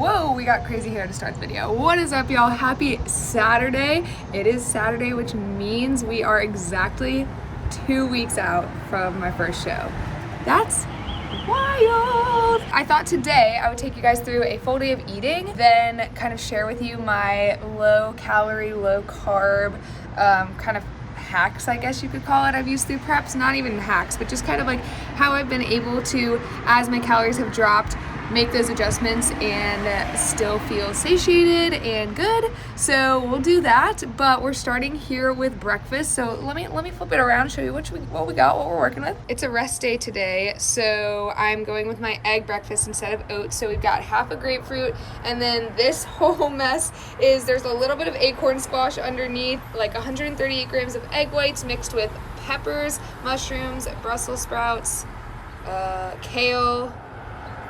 Whoa, we got crazy hair to start the video. What is up, y'all? Happy Saturday. It is Saturday, which means we are exactly 2 weeks out from my first show. That's wild. I thought today I would take you guys through a full day of eating, then kind of share with you my low calorie, low carb kind of hacks, I guess you could call it, I've used through preps. Not even hacks, but just kind of like how I've been able to, as my calories have dropped, make those adjustments and still feel satiated and good. So we'll do that, but we're starting here with breakfast. So let me flip it around and show you what we got, what we're working with. It's a rest day today, so I'm going with my egg breakfast instead of oats. So we've got half a grapefruit, and then this whole mess is there's a little bit of acorn squash underneath, like 138 grams of egg whites mixed with peppers, mushrooms, Brussels sprouts, kale,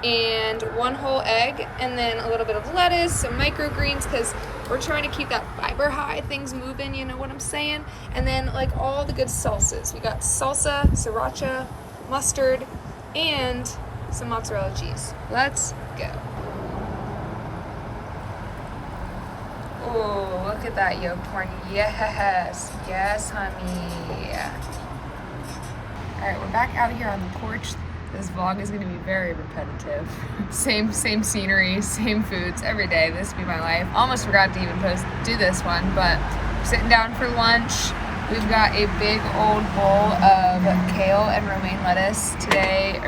and one whole egg, and then a little bit of lettuce, some microgreens, because we're trying to keep that fiber high, things moving, you know what I'm saying? And then like all the good salsas. We got salsa, sriracha, mustard, and some mozzarella cheese. Let's go. Oh, look at that yolk corn. Yes, yes, honey. All right, we're back out here on the porch. This vlog is going to be very repetitive. Same scenery, same foods every day. This will be my life. Almost forgot to even do this one, but we're sitting down for lunch. We've got a big old bowl of kale and romaine lettuce today.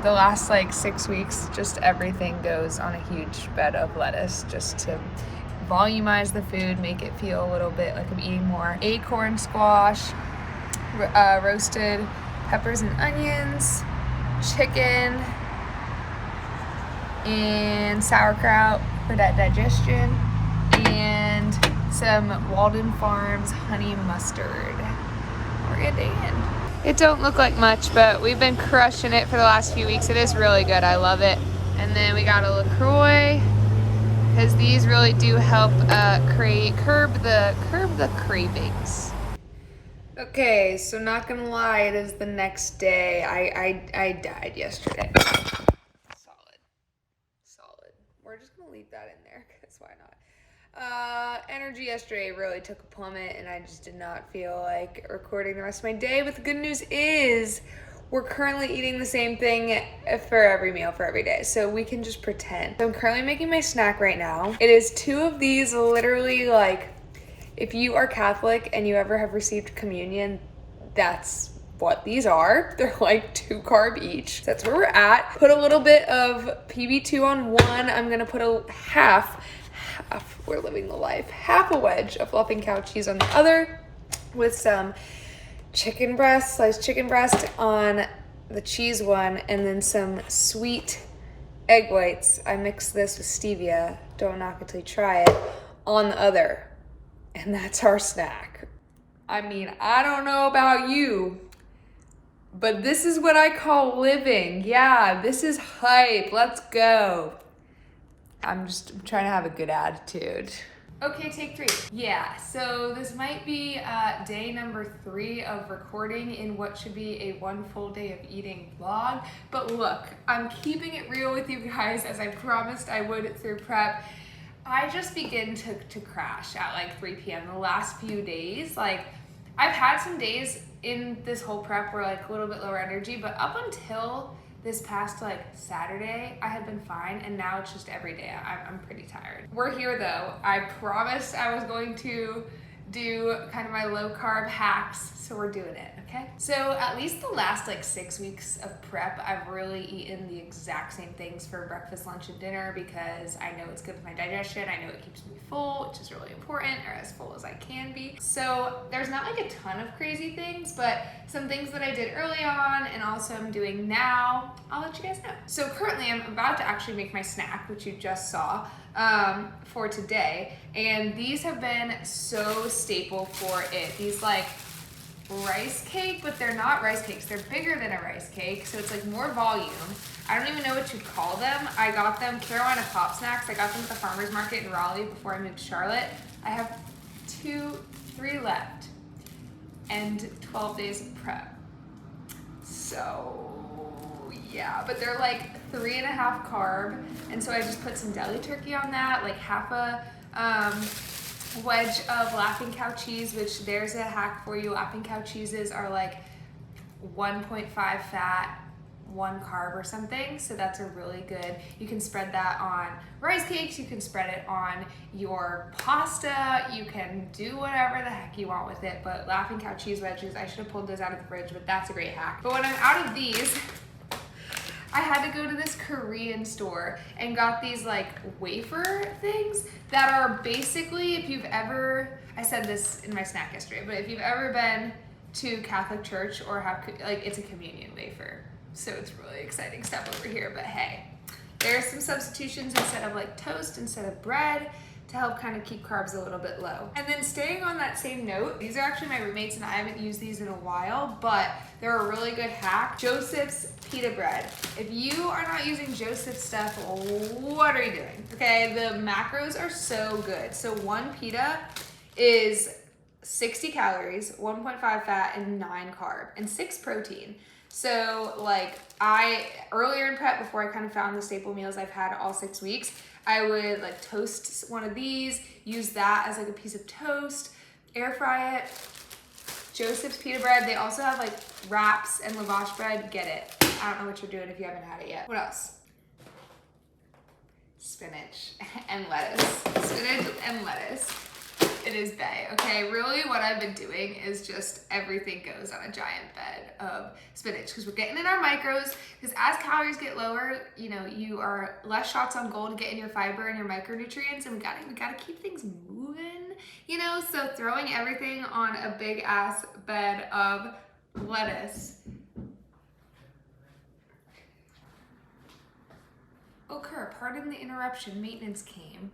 The last like 6 weeks, just everything goes on a huge bed of lettuce just to volumize the food, make it feel a little bit like I'm eating more. Acorn squash, roasted peppers and onions, chicken, and sauerkraut for that digestion, and some Walden Farms honey mustard. We're good in. It don't look like much, but we've been crushing it for the last few weeks. It is really good. I love it. And then we got a LaCroix, because these really do help curb the cravings. Okay, so not gonna lie, it is the next day. I died yesterday. Solid. We're just gonna leave that in there, because why not? Energy yesterday really took a plummet, and I just did not feel like recording the rest of my day. But the good news is we're currently eating the same thing for every meal for every day, so we can just pretend. So I'm currently making my snack right now. It is 2 of these, literally, like, if you are Catholic and you ever have received communion, that's what these are. They're like 2 carb each. That's where we're at. Put a little bit of PB2 on one. I'm gonna put a half, we're living the life, half a wedge of fluffing cow cheese on the other, with some chicken breast, sliced chicken breast on the cheese one, and then some sweet egg whites. I mix this with stevia, don't knock it till you try it, on the other. And that's our snack. I mean, I don't know about you, but this is what I call living. Yeah, this is hype. Let's go. I'm trying to have a good attitude. Okay, take 3. Yeah, so this might be day number 3 of recording in what should be a 1 full day of eating vlog. But look, I'm keeping it real with you guys, as I promised I would through prep. I just begin to crash at like 3 p.m. the last few days. Like, I've had some days in this whole prep where like a little bit lower energy, but up until this past like Saturday, I had been fine, and now it's just every day I'm pretty tired. We're here though. I promised I was going to do kind of my low carb hacks, so we're doing it, okay? So at least the last like 6 weeks of prep, I've really eaten the exact same things for breakfast, lunch, and dinner because I know it's good for my digestion. I know it keeps me full, which is really important, or as full as I can be. So there's not like a ton of crazy things, but some things that I did early on and also I'm doing now, I'll let you guys know. So currently I'm about to actually make my snack, which you just saw, for today. And these have been so staple for it. These like rice cake, but they're not rice cakes. They're bigger than a rice cake, so it's like more volume. I don't even know what you call them. I got them, Carolina Pop Snacks. I got them at the farmer's market in Raleigh before I moved to Charlotte. I have 3 left and 12 days of prep. So yeah, but they're like 3.5 carb, and so I just put some deli turkey on that, like half a wedge of Laughing Cow cheese, which there's a hack for you. Laughing Cow cheeses are like 1.5 fat, 1 carb or something, so that's a really good. You can spread that on rice cakes, you can spread it on your pasta, you can do whatever the heck you want with it, but Laughing Cow cheese wedges, I should have pulled those out of the fridge, but that's a great hack. But when I'm out of these, I had to go to this Korean store and got these like wafer things that are basically, if you've ever, I said this in my snack yesterday, but if you've ever been to Catholic church or have, like, it's a communion wafer. So it's really exciting stuff over here, but hey, there's some substitutions instead of like toast, instead of bread, to help kind of keep carbs a little bit low. And then staying on that same note, these are actually my roommates and I haven't used these in a while, but they're a really good hack. Joseph's pita bread. If you are not using Joseph's stuff, what are you doing? Okay, the macros are so good. So 1 pita is 60 calories, 1.5 fat, and 9 carb, and 6 protein. So like earlier in prep, before I kind of found the staple meals I've had all 6 weeks, I would like toast one of these, use that as like a piece of toast, air fry it. Joseph's pita bread, they also have like wraps and lavash bread, get it. I don't know what you're doing if you haven't had it yet. What else? Spinach and lettuce. Spinach and lettuce. It is bae, okay? Really what I've been doing is just everything goes on a giant bed of spinach because we're getting in our micros, because as calories get lower, you know, you are less shots on goal to get in your fiber and your micronutrients, and we gotta keep things moving, you know? So throwing everything on a big ass bed of lettuce. Okay, pardon the interruption, maintenance came.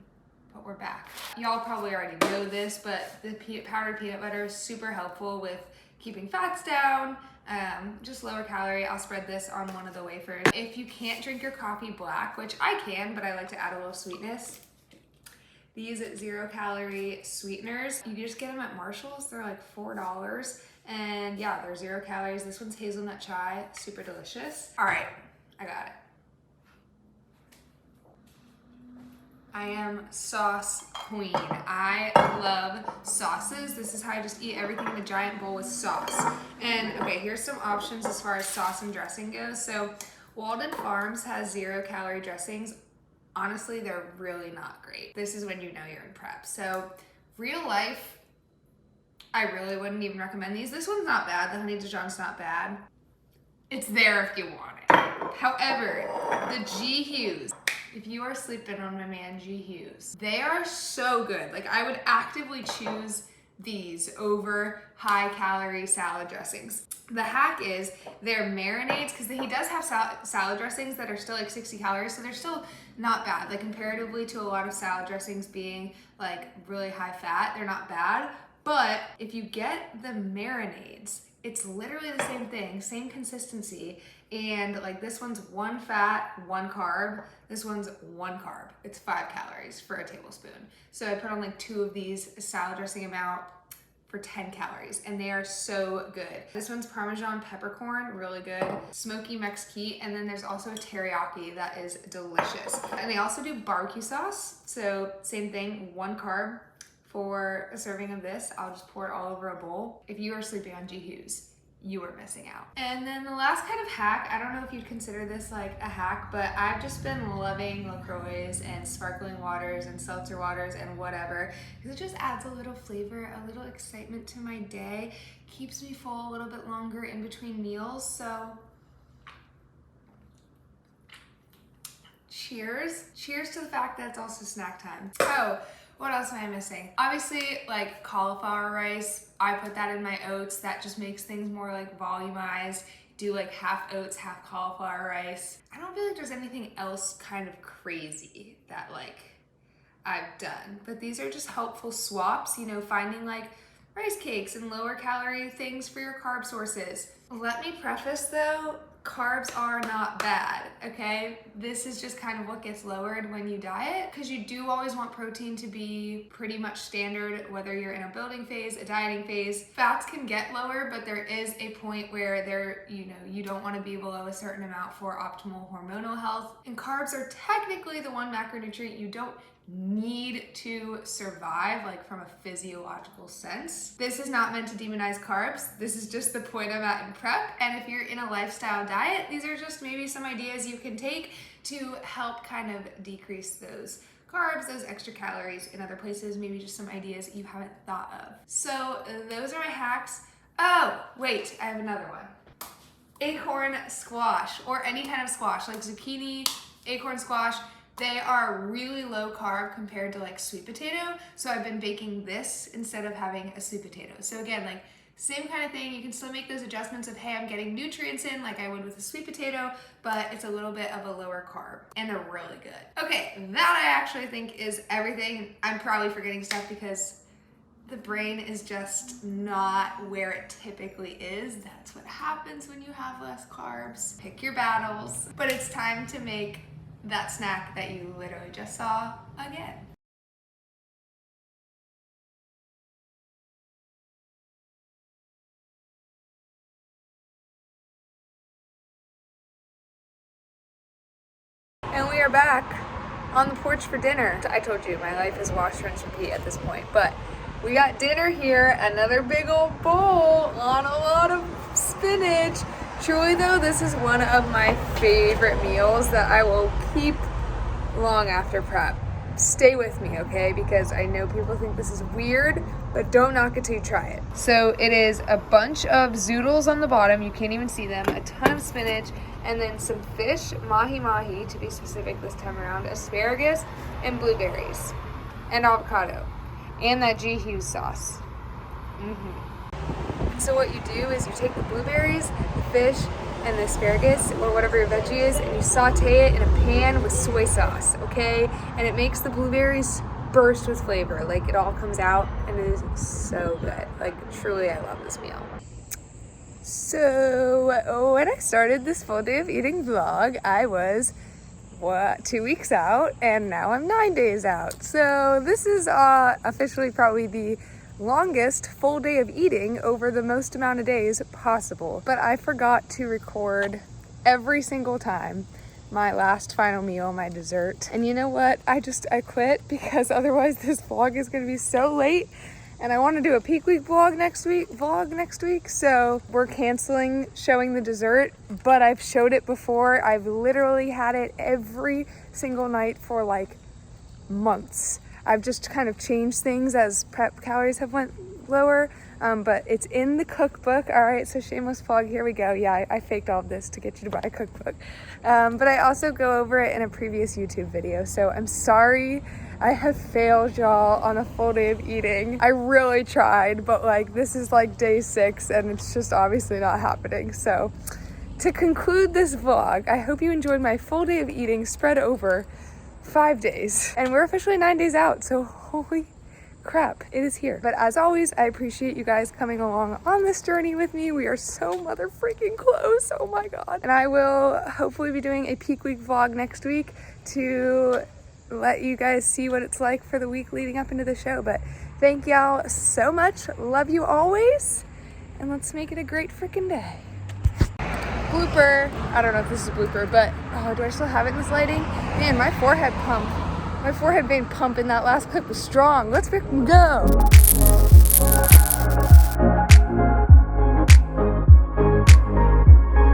But we're back. Y'all probably already know this, but the powdered peanut butter is super helpful with keeping fats down, just lower calorie. I'll spread this on one of the wafers. If you can't drink your coffee black, which I can, but I like to add a little sweetness, these 0 calorie sweeteners, you just get them at Marshall's. They're like $4. And yeah, they're 0 calories. This one's hazelnut chai, super delicious. All right, I got it. I am sauce queen. I love sauces. This is how I just eat everything in a giant bowl with sauce. And okay, here's some options as far as sauce and dressing goes. So Walden Farms has 0 calorie dressings. Honestly, they're really not great. This is when you know you're in prep. So Real Life, I really wouldn't even recommend these. This one's not bad. The Honey Dijon's not bad. It's there if you want it. However, the G Hughes, if you are sleeping on my man G Hughes, they are so good. Like, I would actively choose these over high calorie salad dressings. The hack is their marinades, because he does have salad dressings that are still like 60 calories, so they're still not bad. Like, comparatively to a lot of salad dressings being like really high fat, they're not bad. But if you get the marinades, it's literally the same thing, same consistency. And like, this one's 1 fat, 1 carb. This one's 1 carb. It's 5 calories for a tablespoon. So I put on like 2 of these, salad dressing amount, for 10 calories, and they are so good. This one's Parmesan peppercorn, really good. Smoky Mexican, and then there's also a teriyaki that is delicious. And they also do barbecue sauce. So same thing, 1 carb for a serving of this. I'll just pour it all over a bowl. If you are sleeping on G Hughes, you are missing out. And then the last kind of hack, I don't know if you'd consider this like a hack, but I've just been loving LaCroix and sparkling waters and seltzer waters and whatever, because it just adds a little flavor, a little excitement to my day, keeps me full a little bit longer in between meals. So cheers. Cheers to the fact that it's also snack time. Oh, what else am I missing? Obviously, like cauliflower rice. I put that in my oats. That just makes things more like volumized. Do like half oats, half cauliflower rice. I don't feel like there's anything else kind of crazy that like I've done. But these are just helpful swaps, you know, finding like rice cakes and lower calorie things for your carb sources. Let me preface though, carbs are not bad, okay? This is just kind of what gets lowered when you diet, because you do always want protein to be pretty much standard, whether you're in a building phase, a dieting phase. Fats can get lower, but there is a point where you don't want to be below a certain amount for optimal hormonal health. And carbs are technically the one macronutrient you don't need to survive, like from a physiological sense. This is not meant to demonize carbs. This is just the point I'm at in prep. And if you're in a lifestyle diet, these are just maybe some ideas you can take to help kind of decrease those carbs, those extra calories in other places, maybe just some ideas you haven't thought of. So those are my hacks. Oh, wait, I have another one. Acorn squash, or any kind of squash, like zucchini, acorn squash. They are really low carb compared to like sweet potato. So I've been baking this instead of having a sweet potato. So again, like same kind of thing. You can still make those adjustments of, hey, I'm getting nutrients in like I would with a sweet potato, but it's a little bit of a lower carb and they're really good. Okay, that I actually think is everything. I'm probably forgetting stuff because the brain is just not where it typically is. That's what happens when you have less carbs. Pick your battles. But it's time to make that snack that you literally just saw again. And we are back on the porch for dinner. I told you, my life is wash, rinse, repeat at this point, but we got dinner here, another big old bowl on a lot of spinach. Truly though, this is one of my favorite meals that I will keep long after prep. Stay with me, okay? Because I know people think this is weird, but don't knock it till you try it. So it is a bunch of zoodles on the bottom, you can't even see them, a ton of spinach, and then some fish, mahi-mahi to be specific this time around, asparagus, and blueberries, and avocado, and that G. Hughes sauce. So what you do is you take the blueberries, the fish, and the asparagus, or whatever your veggie is, and you saute it in a pan with soy sauce, okay? And it makes the blueberries burst with flavor. Like, it all comes out, and it is so good. Like, truly, I love this meal. So, when I started this full day of eating vlog, I was, 2 weeks out, and now I'm 9 days out. So, this is officially probably the longest full day of eating over the most amount of days possible. But I forgot to record every single time my last final meal, my dessert. And you know what? I quit because otherwise this vlog is gonna be so late. And I want to do a peak week vlog next week. So we're canceling showing the dessert, but I've showed it before. I've literally had it every single night for like months. I've just kind of changed things as prep calories have went lower, but it's in the cookbook. All right, so shameless plug, here we go. Yeah, I faked all of this to get you to buy a cookbook. But I also go over it in a previous YouTube video, so I'm sorry I have failed y'all on a full day of eating. I really tried, but like this is like day 6 and it's just obviously not happening. So to conclude this vlog, I hope you enjoyed my full day of eating spread over 5 days, and we're officially 9 days out, so holy crap, it is here. But as always, I appreciate you guys coming along on this journey with me. We are so mother freaking close, oh my god. And I will hopefully be doing a peak week vlog next week to let you guys see what it's like for the week leading up into the show. But thank y'all so much, love you always, and let's make it a great freaking day. Blooper, I don't know if this is a blooper, but do I still have it in this lighting? Man, my forehead vein pump in that last clip was strong. Let's freaking go.